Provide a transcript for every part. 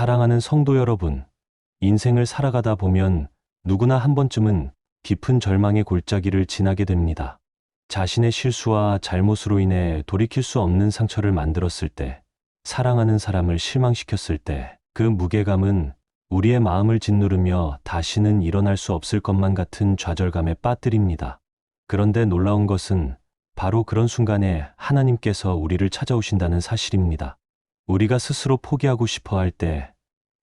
사랑하는 성도 여러분, 인생을 살아가다 보면 누구나 한 번쯤은 깊은 절망의 골짜기를 지나게 됩니다. 자신의 실수와 잘못으로 인해 돌이킬 수 없는 상처를 만들었을 때, 사랑하는 사람을 실망시켰을 때, 그 무게감은 우리의 마음을 짓누르며 다시는 일어날 수 없을 것만 같은 좌절감에 빠뜨립니다. 그런데 놀라운 것은 바로 그런 순간에 하나님께서 우리를 찾아오신다는 사실입니다. 우리가 스스로 포기하고 싶어 할 때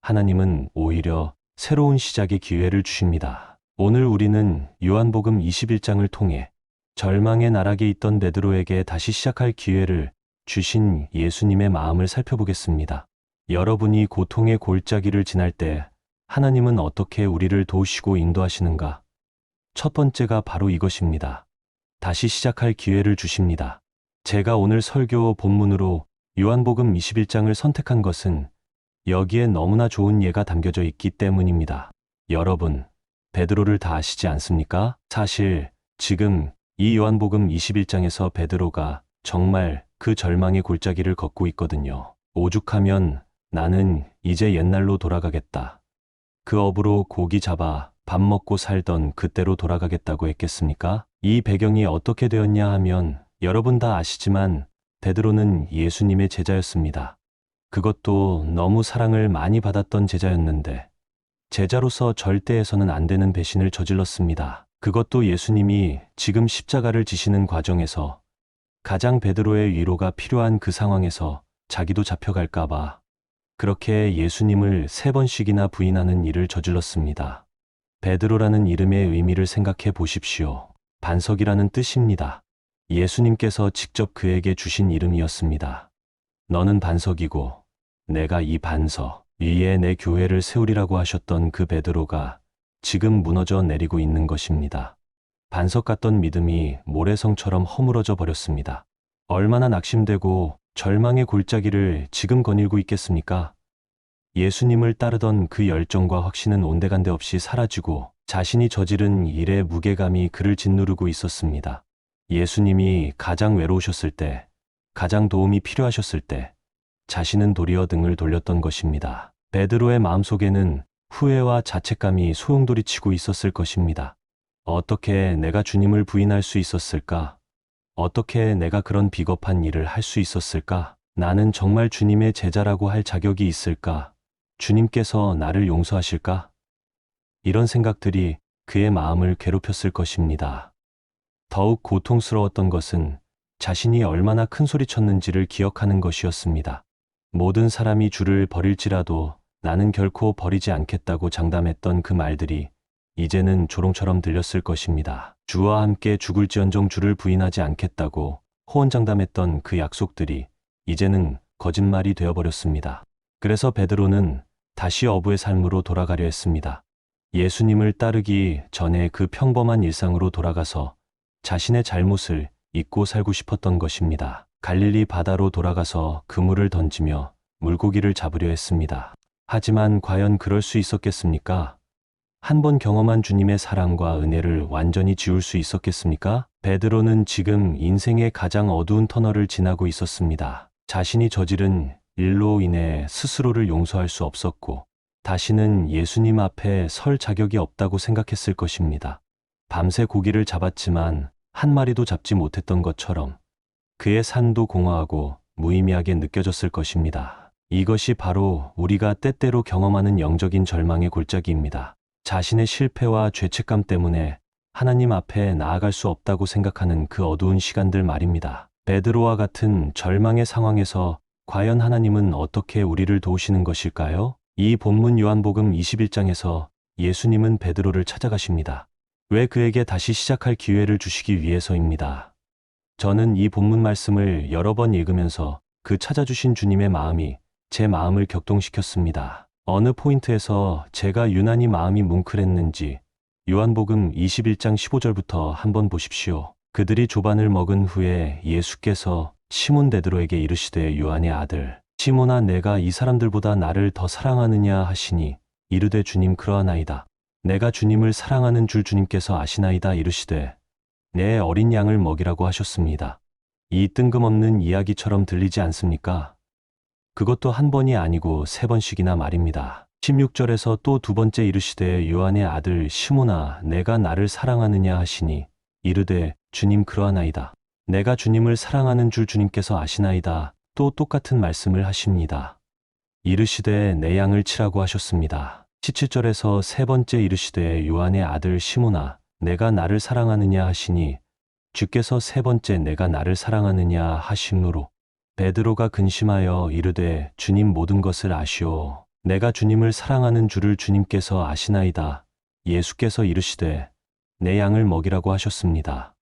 하나님은 오히려 새로운 시작의 기회를 주십니다. 오늘 우리는 요한복음 21장을 통해 절망의 나락에 있던 베드로에게 다시 시작할 기회를 주신 예수님의 마음을 살펴보겠습니다. 여러분이 고통의 골짜기를 지날 때 하나님은 어떻게 우리를 도우시고 인도하시는가? 첫 번째가 바로 이것입니다. 다시 시작할 기회를 주십니다. 제가 오늘 설교 본문으로 요한복음 21장을 선택한 것은 여기에 너무나 좋은 예가 담겨져 있기 때문입니다. 여러분, 베드로를 다 아시지 않습니까? 사실 지금 이 요한복음 21장에서 베드로가 정말 그 절망의 골짜기를 걷고 있거든요. 오죽하면 나는 이제 옛날로 돌아가겠다. 그 업으로 고기 잡아 밥 먹고 살던 그때로 돌아가겠다고 했겠습니까? 이 배경이 어떻게 되었냐 하면 여러분 다 아시지만 베드로는 예수님의 제자였습니다. 그것도 너무 사랑을 많이 받았던 제자였는데 제자로서 절대 해서는 안 되는 배신을 저질렀습니다. 그것도 예수님이 지금 십자가를 지시는 과정에서 가장 베드로의 위로가 필요한 그 상황에서 자기도 잡혀갈까봐 그렇게 예수님을 3번씩이나 부인하는 일을 저질렀습니다. 베드로라는 이름의 의미를 생각해 보십시오. 반석이라는 뜻입니다. 예수님께서 직접 그에게 주신 이름이었습니다. 너는 반석이고 내가 이 반석 위에 내 교회를 세우리라고 하셨던 그 베드로가 지금 무너져 내리고 있는 것입니다. 반석 같던 믿음이 모래성처럼 허물어져 버렸습니다. 얼마나 낙심되고 절망의 골짜기를 지금 거닐고 있겠습니까? 예수님을 따르던 그 열정과 확신은 온데간데 없이 사라지고 자신이 저지른 일의 무게감이 그를 짓누르고 있었습니다. 예수님이 가장 외로우셨을 때, 가장 도움이 필요하셨을 때 자신은 도리어 등을 돌렸던 것입니다. 베드로의 마음속에는 후회와 자책감이 소용돌이치고 있었을 것입니다. 어떻게 내가 주님을 부인할 수 있었을까? 어떻게 내가 그런 비겁한 일을 할 수 있었을까? 나는 정말 주님의 제자라고 할 자격이 있을까? 주님께서 나를 용서하실까? 이런 생각들이 그의 마음을 괴롭혔을 것입니다. 더욱 고통스러웠던 것은 자신이 얼마나 큰 소리 쳤는지를 기억하는 것이었습니다. 모든 사람이 주를 버릴지라도 나는 결코 버리지 않겠다고 장담했던 그 말들이 이제는 조롱처럼 들렸을 것입니다. 주와 함께 죽을지언정 주를 부인하지 않겠다고 호언장담했던 그 약속들이 이제는 거짓말이 되어버렸습니다. 그래서 베드로는 다시 어부의 삶으로 돌아가려 했습니다. 예수님을 따르기 전에 그 평범한 일상으로 돌아가서 자신의 잘못을 잊고 살고 싶었던 것입니다. 갈릴리 바다로 돌아가서 그물을 던지며 물고기를 잡으려 했습니다. 하지만 과연 그럴 수 있었겠습니까? 한 번 경험한 주님의 사랑과 은혜를 완전히 지울 수 있었겠습니까? 베드로는 지금 인생의 가장 어두운 터널을 지나고 있었습니다. 자신이 저지른 일로 인해 스스로를 용서할 수 없었고 다시는 예수님 앞에 설 자격이 없다고 생각했을 것입니다. 밤새 고기를 잡았지만 한 마리도 잡지 못했던 것처럼 그의 산도 공허하고 무의미하게 느껴졌을 것입니다. 이것이 바로 우리가 때때로 경험하는 영적인 절망의 골짜기입니다. 자신의 실패와 죄책감 때문에 하나님 앞에 나아갈 수 없다고 생각하는 그 어두운 시간들 말입니다. 베드로와 같은 절망의 상황에서 과연 하나님은 어떻게 우리를 도우시는 것일까요? 이 본문 요한복음 21장에서 예수님은 베드로를 찾아가십니다. 왜 그에게 다시 시작할 기회를 주시기 위해서입니다. 저는 이 본문 말씀을 여러 번 읽으면서 그 찾아주신 주님의 마음이 제 마음을 격동시켰습니다. 어느 포인트에서 제가 유난히 마음이 뭉클했는지 요한복음 21장 15절부터 한번 보십시오. 그들이 조반을 먹은 후에 예수께서 시몬 베드로에게 이르시되 요한의 아들 시몬아 내가 이 사람들보다 나를 더 사랑하느냐 하시니 이르되 주님 그러하나이다. 내가 주님을 사랑하는 줄 주님께서 아시나이다 이르시되 내 어린 양을 먹이라고 하셨습니다. 이 뜬금없는 이야기처럼 들리지 않습니까? 그것도 한 번이 아니고 3번씩이나 말입니다. 16절에서 또 두 번째 이르시되 요한의 아들 시몬아 내가 나를 사랑하느냐 하시니 이르되 주님 그러하나이다. 내가 주님을 사랑하는 줄 주님께서 아시나이다. 또 똑같은 말씀을 하십니다. 이르시되 내 양을 치라고 하셨습니다. 17절에서 세 번째 이르시되 요한의 아들 시몬아 내가 나를 사랑하느냐 하시니 주께서 세 번째 내가 나를 사랑하느냐 하심으로 베드로가 근심하여 이르되 주님 모든 것을 아시오. 내가 주님을 사랑하는 줄을 주님께서 아시나이다. 예수께서 이르시되 내 양을 먹이라고 하셨습니다.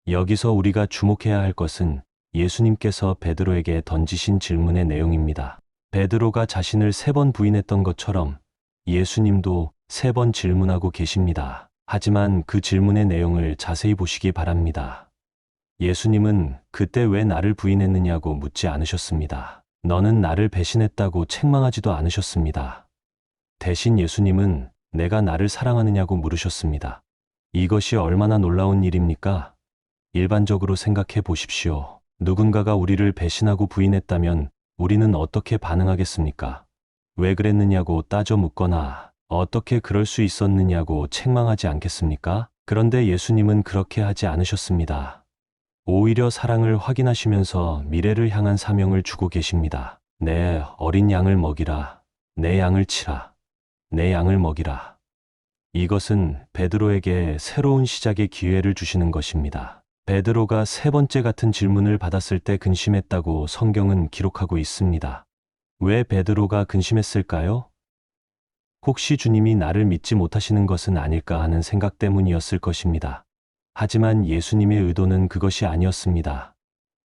여기서 우리가 주목해야 할 것은 예수님께서 베드로에게 던지신 질문의 내용입니다. 베드로가 자신을 3번 부인했던 것처럼 예수님도 3번 질문하고 계십니다. 하지만 그 질문의 내용을 자세히 보시기 바랍니다. 예수님은 그때 왜 나를 부인했느냐고 묻지 않으셨습니다. 너는 나를 배신했다고 책망하지도 않으셨습니다. 대신 예수님은 내가 나를 사랑하느냐고 물으셨습니다. 이것이 얼마나 놀라운 일입니까? 일반적으로 생각해 보십시오. 누군가가 우리를 배신하고 부인했다면 우리는 어떻게 반응하겠습니까? 왜 그랬느냐고 따져 묻거나 어떻게 그럴 수 있었느냐고 책망하지 않겠습니까? 그런데 예수님은 그렇게 하지 않으셨습니다. 오히려 사랑을 확인하시면서 미래를 향한 사명을 주고 계십니다. 내 어린 양을 먹이라. 내 양을 치라. 내 양을 먹이라. 이것은 베드로에게 새로운 시작의 기회를 주시는 것입니다. 베드로가 3번째 같은 질문을 받았을 때 근심했다고 성경은 기록하고 있습니다. 왜 베드로가 근심했을까요? 혹시 주님이 나를 믿지 못하시는 것은 아닐까 하는 생각 때문이었을 것입니다. 하지만 예수님의 의도는 그것이 아니었습니다.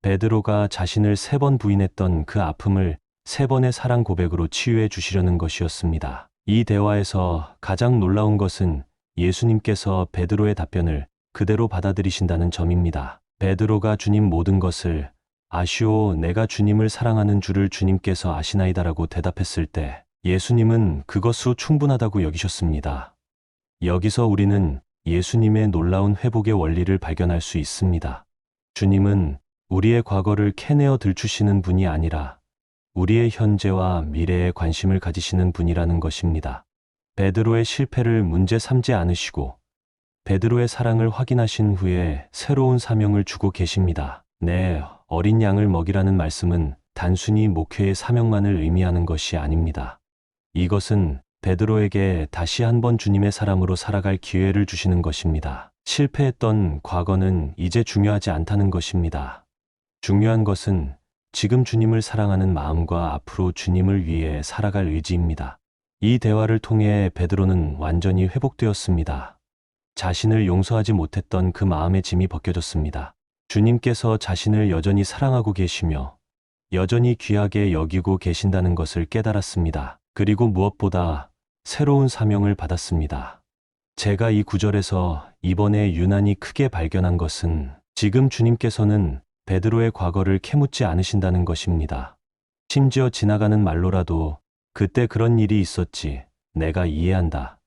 베드로가 자신을 3번 부인했던 그 아픔을 3번의 사랑 고백으로 치유해 주시려는 것이었습니다. 이 대화에서 가장 놀라운 것은 예수님께서 베드로의 답변을 그대로 받아들이신다는 점입니다. 베드로가 주님 모든 것을 아시오 내가 주님을 사랑하는 줄을 주님께서 아시나이다라고 대답했을 때 예수님은 그것으로 충분하다고 여기셨습니다. 여기서 우리는 예수님의 놀라운 회복의 원리를 발견할 수 있습니다. 주님은 우리의 과거를 캐내어 들추시는 분이 아니라 우리의 현재와 미래에 관심을 가지시는 분이라는 것입니다. 베드로의 실패를 문제 삼지 않으시고 베드로의 사랑을 확인하신 후에 새로운 사명을 주고 계십니다. 내 어린 양을 먹이라는 말씀은 단순히 목회의 사명만을 의미하는 것이 아닙니다. 이것은 베드로에게 다시 한번 주님의 사람으로 살아갈 기회를 주시는 것입니다. 실패했던 과거는 이제 중요하지 않다는 것입니다. 중요한 것은 지금 주님을 사랑하는 마음과 앞으로 주님을 위해 살아갈 의지입니다. 이 대화를 통해 베드로는 완전히 회복되었습니다. 자신을 용서하지 못했던 그 마음의 짐이 벗겨졌습니다. 주님께서 자신을 여전히 사랑하고 계시며 여전히 귀하게 여기고 계신다는 것을 깨달았습니다. 그리고 무엇보다 새로운 사명을 받았습니다. 제가 이 구절에서 이번에 유난히 크게 발견한 것은 지금 주님께서는 베드로의 과거를 캐묻지 않으신다는 것입니다. 심지어 지나가는 말로라도 그때 그런 일이 있었지, 내가 이해한다.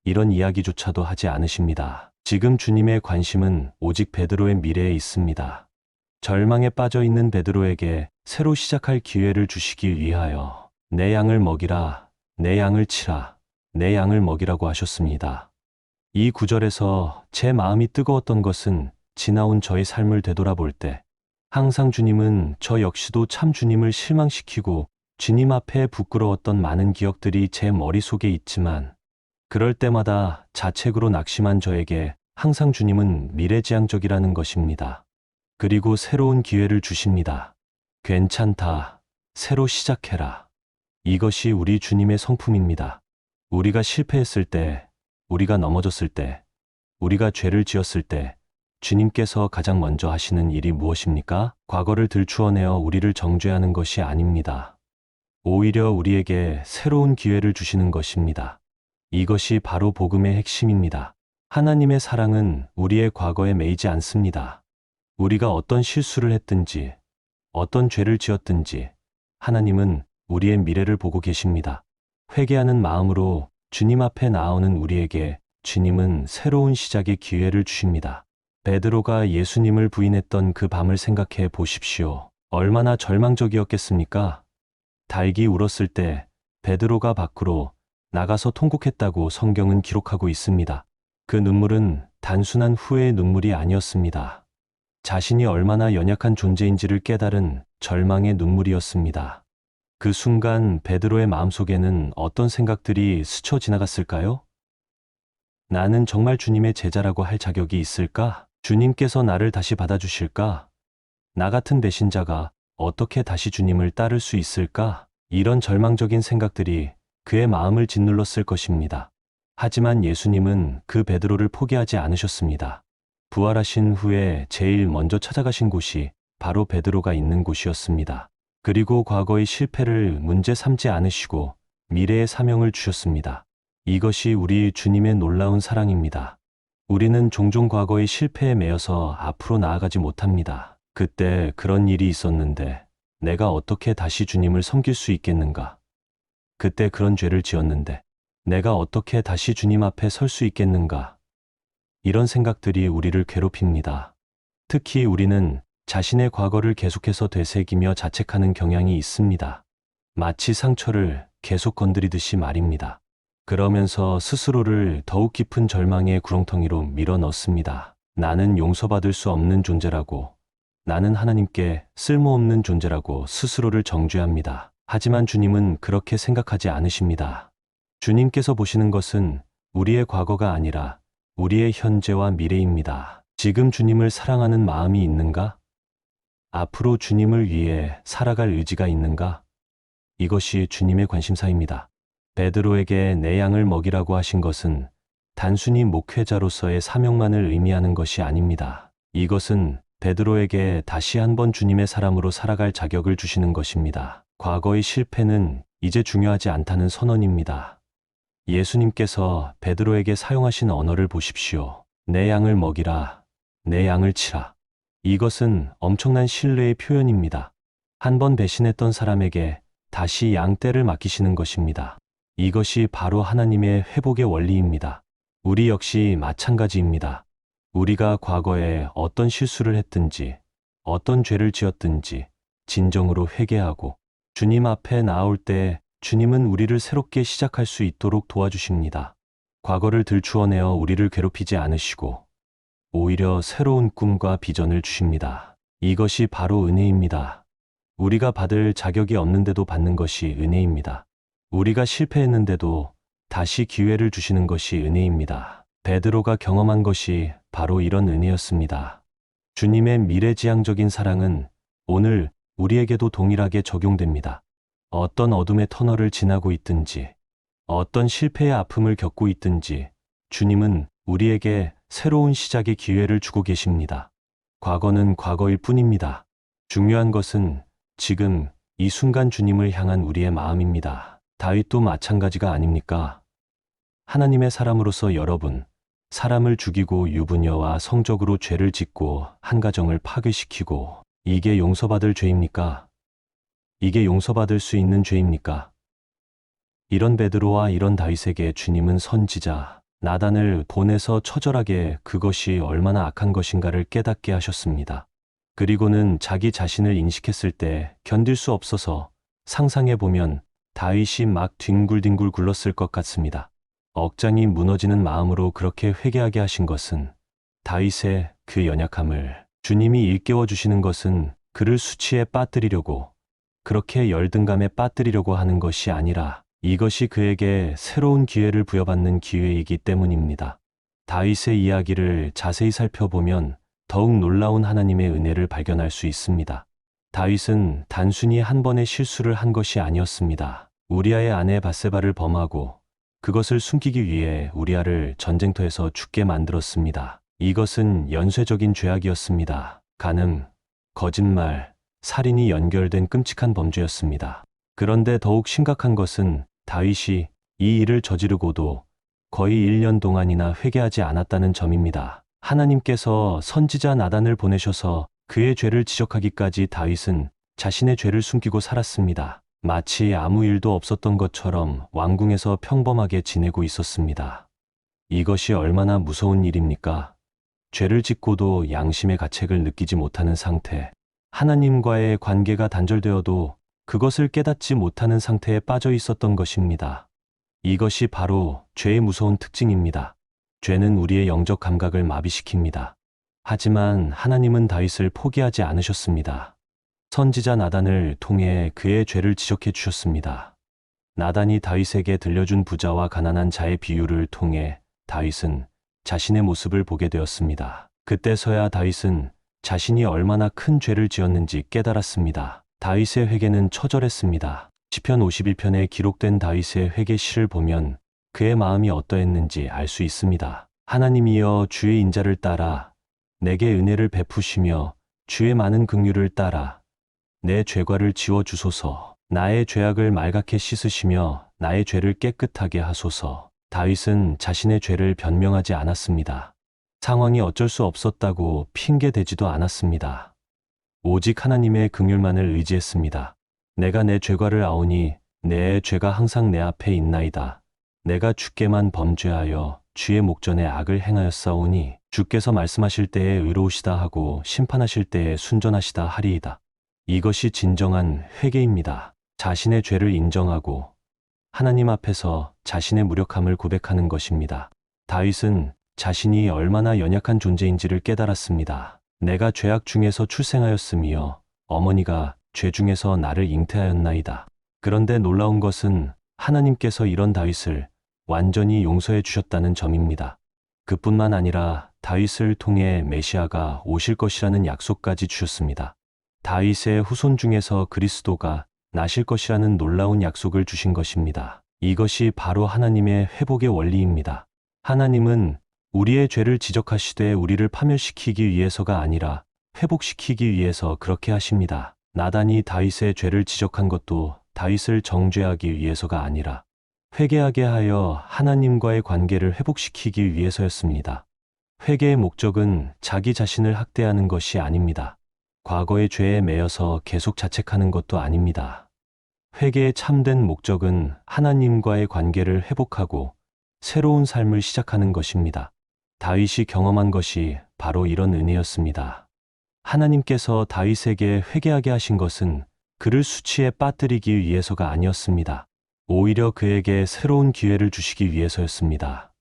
이런 이야기조차도 하지 않으십니다. 지금 주님의 관심은 오직 베드로의 미래에 있습니다. 절망에 빠져 있는 베드로에게 새로 시작할 기회를 주시기 위하여 내 양을 먹이라, 내 양을 치라, 내 양을 먹이라고 하셨습니다. 이 구절에서 제 마음이 뜨거웠던 것은 지나온 저의 삶을 되돌아볼 때 항상 주님은 저 역시도 참 주님을 실망시키고 주님 앞에 부끄러웠던 많은 기억들이 제 머릿속에 있지만 그럴 때마다 자책으로 낙심한 저에게 항상 주님은 미래지향적이라는 것입니다. 그리고 새로운 기회를 주십니다. 괜찮다. 새로 시작해라. 이것이 우리 주님의 성품입니다. 우리가 실패했을 때, 우리가 넘어졌을 때, 우리가 죄를 지었을 때 주님께서 가장 먼저 하시는 일이 무엇입니까? 과거를 들추어내어 우리를 정죄하는 것이 아닙니다. 오히려 우리에게 새로운 기회를 주시는 것입니다. 이것이 바로 복음의 핵심입니다. 하나님의 사랑은 우리의 과거에 매이지 않습니다. 우리가 어떤 실수를 했든지, 어떤 죄를 지었든지 하나님은 우리의 미래를 보고 계십니다. 회개하는 마음으로 주님 앞에 나아오는 우리에게 주님은 새로운 시작의 기회를 주십니다. 베드로가 예수님을 부인했던 그 밤을 생각해 보십시오. 얼마나 절망적이었겠습니까? 닭이 울었을 때 베드로가 밖으로 나가서 통곡했다고 성경은 기록하고 있습니다. 그 눈물은 단순한 후회의 눈물이 아니었습니다. 자신이 얼마나 연약한 존재인지를 깨달은 절망의 눈물이었습니다. 그 순간 베드로의 마음속에는 어떤 생각들이 스쳐 지나갔을까요? 나는 정말 주님의 제자라고 할 자격이 있을까? 주님께서 나를 다시 받아주실까? 나 같은 배신자가 어떻게 다시 주님을 따를 수 있을까? 이런 절망적인 생각들이 그의 마음을 짓눌렀을 것입니다. 하지만 예수님은 그 베드로를 포기하지 않으셨습니다. 부활하신 후에 제일 먼저 찾아가신 곳이 바로 베드로가 있는 곳이었습니다. 그리고 과거의 실패를 문제 삼지 않으시고 미래의 사명을 주셨습니다. 이것이 우리 주님의 놀라운 사랑입니다. 우리는 종종 과거의 실패에 매여서 앞으로 나아가지 못합니다. 그때 그런 일이 있었는데 내가 어떻게 다시 주님을 섬길 수 있겠는가? 그때 그런 죄를 지었는데 내가 어떻게 다시 주님 앞에 설 수 있겠는가? 이런 생각들이 우리를 괴롭힙니다. 특히 우리는 자신의 과거를 계속해서 되새기며 자책하는 경향이 있습니다. 마치 상처를 계속 건드리듯이 말입니다. 그러면서 스스로를 더욱 깊은 절망의 구렁텅이로 밀어 넣습니다. 나는 용서받을 수 없는 존재라고, 나는 하나님께 쓸모없는 존재라고 스스로를 정죄합니다. 하지만 주님은 그렇게 생각하지 않으십니다. 주님께서 보시는 것은 우리의 과거가 아니라 우리의 현재와 미래입니다. 지금 주님을 사랑하는 마음이 있는가? 앞으로 주님을 위해 살아갈 의지가 있는가? 이것이 주님의 관심사입니다. 베드로에게 내 양을 먹이라고 하신 것은 단순히 목회자로서의 사명만을 의미하는 것이 아닙니다. 이것은 베드로에게 다시 한번 주님의 사람으로 살아갈 자격을 주시는 것입니다. 과거의 실패는 이제 중요하지 않다는 선언입니다. 예수님께서 베드로에게 사용하신 언어를 보십시오. 내 양을 먹이라, 내 양을 치라. 이것은 엄청난 신뢰의 표현입니다. 한 번 배신했던 사람에게 다시 양떼를 맡기시는 것입니다. 이것이 바로 하나님의 회복의 원리입니다. 우리 역시 마찬가지입니다. 우리가 과거에 어떤 실수를 했든지, 어떤 죄를 지었든지 진정으로 회개하고 주님 앞에 나올 때 주님은 우리를 새롭게 시작할 수 있도록 도와주십니다. 과거를 들추어내어 우리를 괴롭히지 않으시고 오히려 새로운 꿈과 비전을 주십니다. 이것이 바로 은혜입니다. 우리가 받을 자격이 없는데도 받는 것이 은혜입니다. 우리가 실패했는데도 다시 기회를 주시는 것이 은혜입니다. 베드로가 경험한 것이 바로 이런 은혜였습니다. 주님의 미래지향적인 사랑은 오늘 우리에게도 동일하게 적용됩니다. 어떤 어둠의 터널을 지나고 있든지, 어떤 실패의 아픔을 겪고 있든지 주님은 우리에게 새로운 시작의 기회를 주고 계십니다. 과거는 과거일 뿐입니다. 중요한 것은 지금 이 순간 주님을 향한 우리의 마음입니다. 다윗도 마찬가지가 아닙니까? 하나님의 사람으로서 여러분, 사람을 죽이고 유부녀와 성적으로 죄를 짓고 한 가정을 파괴시키고 이게 용서받을 죄입니까? 이게 용서받을 수 있는 죄입니까? 이런 베드로와 이런 다윗에게 주님은 선지자 나단을 보내서 처절하게 그것이 얼마나 악한 것인가를 깨닫게 하셨습니다. 그리고는 자기 자신을 인식했을 때 견딜 수 없어서 상상해보면 다윗이 막 뒹굴뒹굴 굴렀을 것 같습니다. 억장이 무너지는 마음으로 그렇게 회개하게 하신 것은 다윗의 그 연약함을 주님이 일깨워 주시는 것은 그를 수치에 빠뜨리려고 그렇게 열등감에 빠뜨리려고 하는 것이 아니라 이것이 그에게 새로운 기회를 부여받는 기회이기 때문입니다. 다윗의 이야기를 자세히 살펴보면 더욱 놀라운 하나님의 은혜를 발견할 수 있습니다. 다윗은 단순히 한 번의 실수를 한 것이 아니었습니다. 우리아의 아내 밧세바를 범하고 그것을 숨기기 위해 우리아를 전쟁터에서 죽게 만들었습니다. 이것은 연쇄적인 죄악이었습니다. 간음, 거짓말, 살인이 연결된 끔찍한 범죄였습니다. 그런데 더욱 심각한 것은 다윗이 이 일을 저지르고도 거의 1년 동안이나 회개하지 않았다는 점입니다. 하나님께서 선지자 나단을 보내셔서 그의 죄를 지적하기까지 다윗은 자신의 죄를 숨기고 살았습니다. 마치 아무 일도 없었던 것처럼 왕궁에서 평범하게 지내고 있었습니다. 이것이 얼마나 무서운 일입니까? 죄를 짓고도 양심의 가책을 느끼지 못하는 상태. 하나님과의 관계가 단절되어도 그것을 깨닫지 못하는 상태에 빠져 있었던 것입니다. 이것이 바로 죄의 무서운 특징입니다. 죄는 우리의 영적 감각을 마비시킵니다. 하지만 하나님은 다윗을 포기하지 않으셨습니다. 선지자 나단을 통해 그의 죄를 지적해 주셨습니다. 나단이 다윗에게 들려준 부자와 가난한 자의 비유를 통해 다윗은 자신의 모습을 보게 되었습니다. 그때서야 다윗은 자신이 얼마나 큰 죄를 지었는지 깨달았습니다. 다윗의 회개는 처절했습니다. 시편 51편에 기록된 다윗의 회개 시를 보면 그의 마음이 어떠했는지 알 수 있습니다. 하나님이여 주의 인자를 따라 내게 은혜를 베푸시며 주의 많은 긍휼을 따라 내 죄과를 지워 주소서. 나의 죄악을 말갛게 씻으시며 나의 죄를 깨끗하게 하소서. 다윗은 자신의 죄를 변명하지 않았습니다. 상황이 어쩔 수 없었다고 핑계대지도 않았습니다. 오직 하나님의 긍휼만을 의지했습니다. 내가 내 죄과를 아오니 내 죄가 항상 내 앞에 있나이다. 내가 주께만 범죄하여 주의 목전에 악을 행하였사오니 주께서 말씀하실 때에 의로우시다 하고 심판하실 때에 순전하시다 하리이다. 이것이 진정한 회개입니다. 자신의 죄를 인정하고 하나님 앞에서 자신의 무력함을 고백하는 것입니다. 다윗은 자신이 얼마나 연약한 존재인지를 깨달았습니다. 내가 죄악 중에서 출생하였으며 어머니가 죄 중에서 나를 잉태하였나이다. 그런데 놀라운 것은 하나님께서 이런 다윗을 완전히 용서해 주셨다는 점입니다. 그뿐만 아니라 다윗을 통해 메시아가 오실 것이라는 약속까지 주셨습니다. 다윗의 후손 중에서 그리스도가 나실 것이라는 놀라운 약속을 주신 것입니다. 이것이 바로 하나님의 회복의 원리입니다. 하나님은 우리의 죄를 지적하시되 우리를 파멸시키기 위해서가 아니라 회복시키기 위해서 그렇게 하십니다. 나단이 다윗의 죄를 지적한 것도 다윗을 정죄하기 위해서가 아니라 회개하게 하여 하나님과의 관계를 회복시키기 위해서였습니다. 회개의 목적은 자기 자신을 학대하는 것이 아닙니다. 과거의 죄에 매여서 계속 자책하는 것도 아닙니다. 회개의 참된 목적은 하나님과의 관계를 회복하고 새로운 삶을 시작하는 것입니다. 다윗이 경험한 것이 바로 이런 은혜였습니다. 하나님께서 다윗에게 회개하게 하신 것은 그를 수치에 빠뜨리기 위해서가 아니었습니다. 오히려 그에게 새로운 기회를 주시기 위해서였습니다.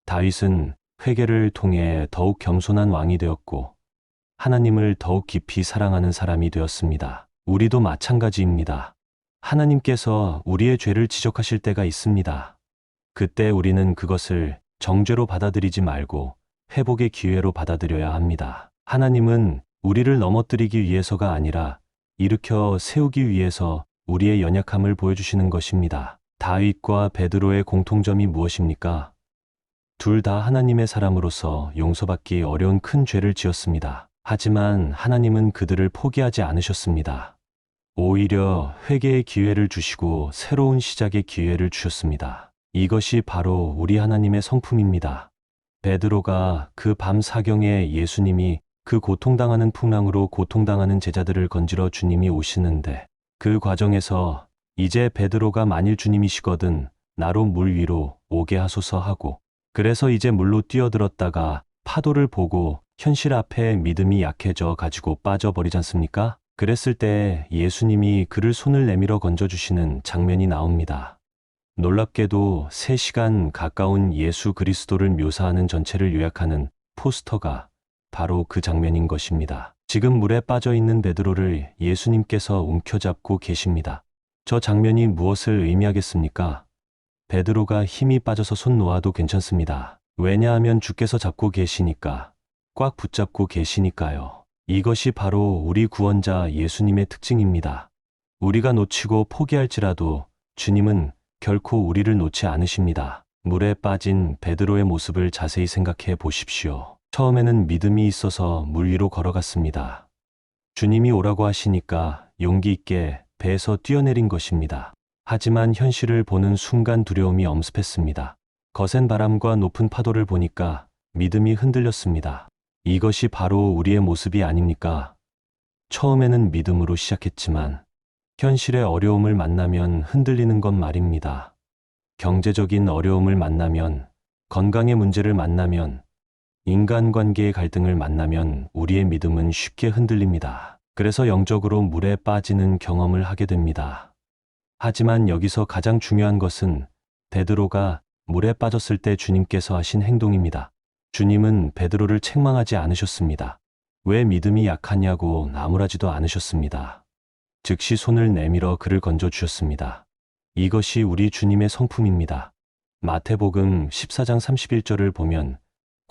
다윗은 회개를 통해 더욱 겸손한 왕이 되었고 하나님을 더욱 깊이 사랑하는 사람이 되었습니다. 우리도 마찬가지입니다. 하나님께서 우리의 죄를 지적하실 때가 있습니다. 그때 우리는 그것을 정죄로 받아들이지 말고 회복의 기회로 받아들여야 합니다. 하나님은 우리를 넘어뜨리기 위해서가 아니라 일으켜 세우기 위해서 우리의 연약함을 보여주시는 것입니다. 다윗과 베드로의 공통점이 무엇입니까? 둘 다 하나님의 사람으로서 용서받기 어려운 큰 죄를 지었습니다. 하지만 하나님은 그들을 포기하지 않으셨습니다. 오히려 회개의 기회를 주시고 새로운 시작의 기회를 주셨습니다. 이것이 바로 우리 하나님의 성품입니다. 베드로가 그 밤 사경에 예수님이 그 고통당하는 풍랑으로 고통당하는 제자들을 건지러 주님이 오시는데 그 과정에서 이제 베드로가 만일 주님이시거든 나로 물 위로 오게 하소서 하고 그래서 이제 물로 뛰어들었다가 파도를 보고 현실 앞에 믿음이 약해져 가지고 빠져버리지 않습니까? 그랬을 때 예수님이 그를 손을 내밀어 건져주시는 장면이 나옵니다. 놀랍게도 3시간 가까운 예수 그리스도를 묘사하는 전체를 요약하는 포스터가 바로 그 장면인 것입니다. 지금 물에 빠져 있는 베드로를 예수님께서 움켜잡고 계십니다. 저 장면이 무엇을 의미하겠습니까? 베드로가 힘이 빠져서 손 놓아도 괜찮습니다. 왜냐하면 주께서 잡고 계시니까, 꽉 붙잡고 계시니까요. 이것이 바로 우리 구원자 예수님의 특징입니다. 우리가 놓치고 포기할지라도 주님은 결코 우리를 놓지 않으십니다. 물에 빠진 베드로의 모습을 자세히 생각해 보십시오. 처음에는 믿음이 있어서 물 위로 걸어갔습니다. 주님이 오라고 하시니까 용기 있게 배에서 뛰어내린 것입니다. 하지만 현실을 보는 순간 두려움이 엄습했습니다. 거센 바람과 높은 파도를 보니까 믿음이 흔들렸습니다. 이것이 바로 우리의 모습이 아닙니까? 처음에는 믿음으로 시작했지만 현실의 어려움을 만나면 흔들리는 건 말입니다. 경제적인 어려움을 만나면, 건강의 문제를 만나면, 인간관계의 갈등을 만나면 우리의 믿음은 쉽게 흔들립니다. 그래서 영적으로 물에 빠지는 경험을 하게 됩니다. 하지만 여기서 가장 중요한 것은 베드로가 물에 빠졌을 때 주님께서 하신 행동입니다. 주님은 베드로를 책망하지 않으셨습니다. 왜 믿음이 약하냐고 나무라지도 않으셨습니다. 즉시 손을 내밀어 그를 건져 주셨습니다. 이것이 우리 주님의 성품입니다. 마태복음 14장 31절을 보면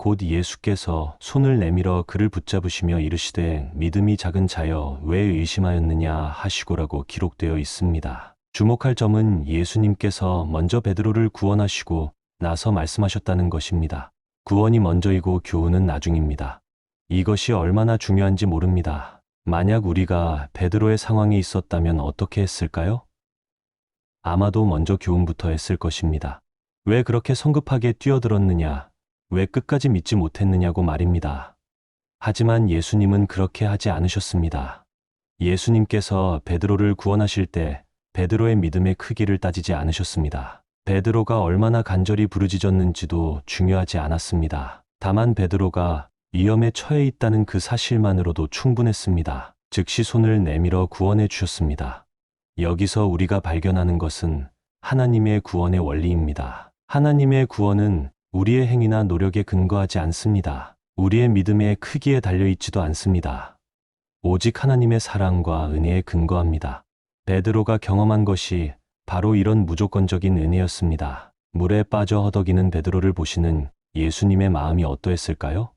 곧 예수께서 손을 내밀어 그를 붙잡으시며 이르시되 믿음이 작은 자여 왜 의심하였느냐 하시고라고 기록되어 있습니다. 주목할 점은 예수님께서 먼저 베드로를 구원하시고 나서 말씀하셨다는 것입니다. 구원이 먼저이고 교훈은 나중입니다. 이것이 얼마나 중요한지 모릅니다. 만약 우리가 베드로의 상황에 있었다면 어떻게 했을까요? 아마도 먼저 교훈부터 했을 것입니다. 왜 그렇게 성급하게 뛰어들었느냐? 왜 끝까지 믿지 못했느냐고 말입니다. 하지만 예수님은 그렇게 하지 않으셨습니다. 예수님께서 베드로를 구원하실 때 베드로의 믿음의 크기를 따지지 않으셨습니다. 베드로가 얼마나 간절히 부르짖었는지도 중요하지 않았습니다. 다만 베드로가 위험에 처해 있다는 그 사실만으로도 충분했습니다. 즉시 손을 내밀어 구원해 주셨습니다. 여기서 우리가 발견하는 것은 하나님의 구원의 원리입니다. 하나님의 구원은 우리의 행위나 노력에 근거하지 않습니다. 우리의 믿음의 크기에 달려있지도 않습니다. 오직 하나님의 사랑과 은혜에 근거합니다. 베드로가 경험한 것이 바로 이런 무조건적인 은혜였습니다. 물에 빠져 허덕이는 베드로를 보시는 예수님의 마음이 어떠했을까요?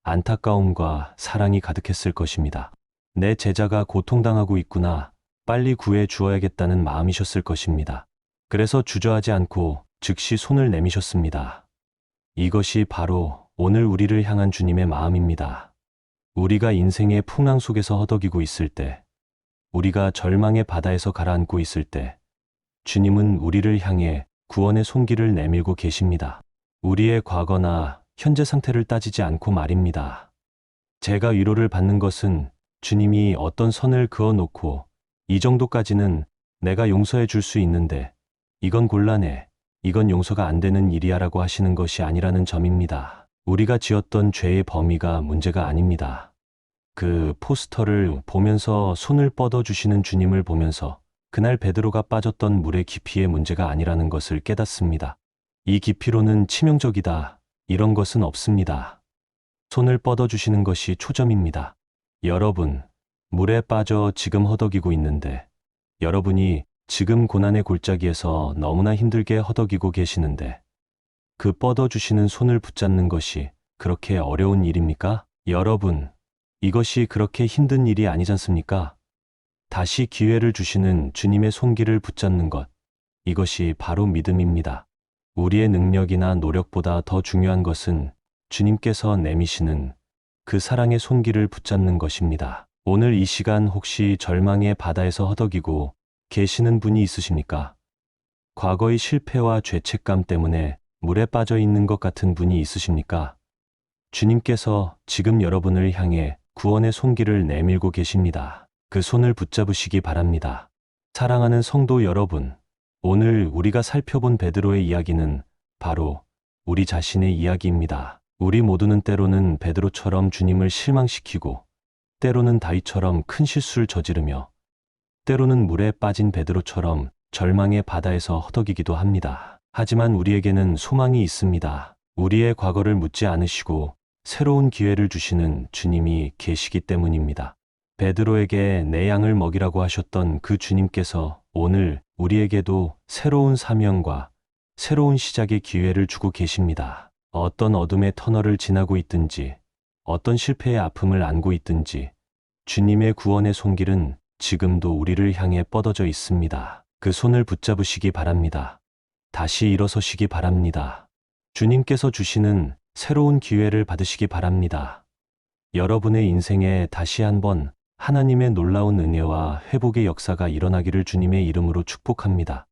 안타까움과 사랑이 가득했을 것입니다. 내 제자가 고통당하고 있구나. 빨리 구해 주어야겠다는 마음이셨을 것입니다. 그래서 주저하지 않고 즉시 손을 내미셨습니다. 이것이 바로 오늘 우리를 향한 주님의 마음입니다. 우리가 인생의 풍랑 속에서 허덕이고 있을 때, 우리가 절망의 바다에서 가라앉고 있을 때, 주님은 우리를 향해 구원의 손길을 내밀고 계십니다. 우리의 과거나 현재 상태를 따지지 않고 말입니다. 제가 위로를 받는 것은 주님이 어떤 선을 그어 놓고 이 정도까지는 내가 용서해 줄 수 있는데 이건 곤란해. 이건 용서가 안 되는 일이야라고 하시는 것이 아니라는 점입니다. 우리가 지었던 죄의 범위가 문제가 아닙니다. 그 포스터를 보면서 손을 뻗어주시는 주님을 보면서 그날 베드로가 빠졌던 물의 깊이의 문제가 아니라는 것을 깨닫습니다. 이 깊이로는 치명적이다. 이런 것은 없습니다. 손을 뻗어주시는 것이 초점입니다. 여러분, 물에 빠져 지금 허덕이고 있는데, 여러분이 지금 고난의 골짜기에서 너무나 힘들게 허덕이고 계시는데, 그 뻗어주시는 손을 붙잡는 것이 그렇게 어려운 일입니까? 여러분, 이것이 그렇게 힘든 일이 아니지 않습니까? 다시 기회를 주시는 주님의 손길을 붙잡는 것, 이것이 바로 믿음입니다. 우리의 능력이나 노력보다 더 중요한 것은 주님께서 내미시는 그 사랑의 손길을 붙잡는 것입니다. 오늘 이 시간 혹시 절망의 바다에서 허덕이고 계시는 분이 있으십니까? 과거의 실패와 죄책감 때문에 물에 빠져 있는 것 같은 분이 있으십니까? 주님께서 지금 여러분을 향해 구원의 손길을 내밀고 계십니다. 그 손을 붙잡으시기 바랍니다. 사랑하는 성도 여러분, 오늘 우리가 살펴본 베드로의 이야기는 바로 우리 자신의 이야기입니다. 우리 모두는 때로는 베드로처럼 주님을 실망시키고, 때로는 다윗처럼 큰 실수를 저지르며, 때로는 물에 빠진 베드로처럼 절망의 바다에서 허덕이기도 합니다. 하지만 우리에게는 소망이 있습니다. 우리의 과거를 묻지 않으시고 새로운 기회를 주시는 주님이 계시기 때문입니다. 베드로에게 내 양을 먹이라고 하셨던 그 주님께서 오늘 우리에게도 새로운 사명과 새로운 시작의 기회를 주고 계십니다. 어떤 어둠의 터널을 지나고 있든지, 어떤 실패의 아픔을 안고 있든지, 주님의 구원의 손길은 지금도 우리를 향해 뻗어져 있습니다. 그 손을 붙잡으시기 바랍니다. 다시 일어서시기 바랍니다. 주님께서 주시는 새로운 기회를 받으시기 바랍니다. 여러분의 인생에 다시 한번 하나님의 놀라운 은혜와 회복의 역사가 일어나기를 주님의 이름으로 축복합니다.